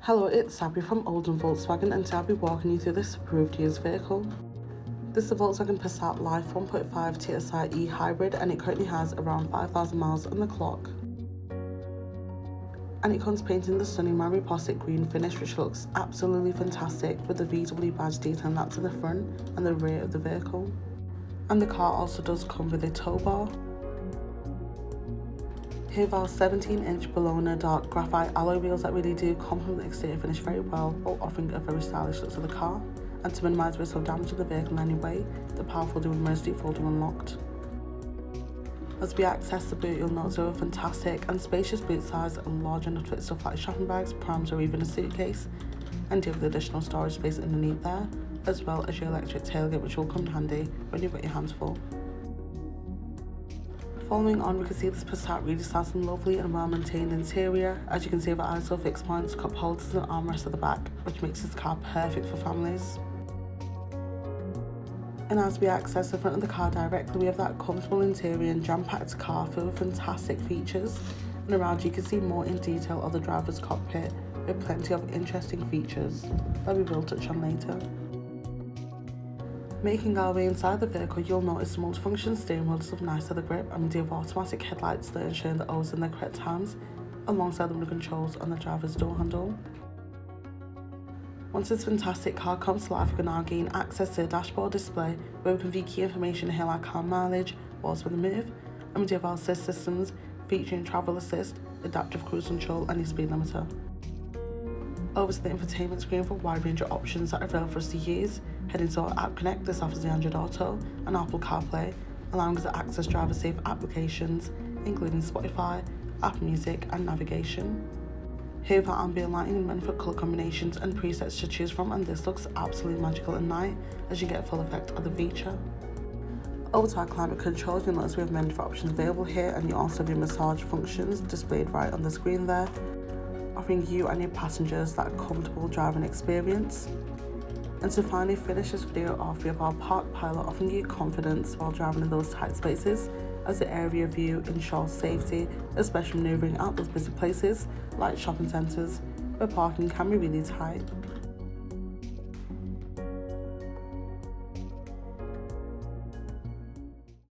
Hello, it's Sabby from Oldham Volkswagen, and today I'll be walking you through this approved used vehicle. This is the Volkswagen Passat 1.5 TSI eHybrid, and it currently has around 5,000 miles on the clock. And it comes painted in the stunning Mariposit Green finish, which looks absolutely fantastic, with the VW badge detailing that to the front and the rear of the vehicle. And the car also does come with a Towbar. Here are 17-inch Bologna dark graphite alloy wheels that really do complement the exterior finish very well, while offering a very stylish look to the car. And to minimise risk of damage to the vehicle in any way, the powerful dual emergency folding unlocked. As we access the boot, you'll notice there are fantastic and spacious boot size and large enough to fit stuff like shopping bags, prams or even a suitcase, and deal with additional storage space underneath there, as well as your electric tailgate, which will come in handy when you've got your hands full. Following on, we can see this Passat really starts in lovely and well-maintained interior. As you can see, the ISO fixed points, cup holders and armrests at the back, which makes this car perfect for families. And as we access the front of the car directly, we have that comfortable interior and jam-packed car filled with fantastic features. And around you can see more in detail of the driver's cockpit, with plenty of interesting features that we will touch on later. Making our way inside the vehicle, you'll notice the multifunction steering wheel does have nice leather grip, and we do have automatic headlights that ensure the O's in their correct hands, alongside the window controls on the driver's door handle. Once this fantastic car comes to life, we can now gain access to a dashboard display where we can view key information here like car mileage, whilst on the move, and we do have our assist systems featuring travel assist, adaptive cruise control and a speed limiter. Over to the infotainment screen for a wide range of options that are available for us to use. Heading to our App Connect, this offers the Android Auto and Apple CarPlay, allowing us to access driver-safe applications, including Spotify, Apple Music and navigation. Here we have ambient lighting and many colour combinations and presets to choose from, and this looks absolutely magical at night as you get full effect of the feature. Over to our climate controls, you'll notice we have many different options available here, and you also have your massage functions displayed right on the screen there, offering you and your passengers that comfortable driving experience. And to finally finish this video off, we have our Park Pilot offering you confidence while driving in those tight spaces, as the area view ensures safety, especially manoeuvring out those busy places like shopping centres where parking can be really tight.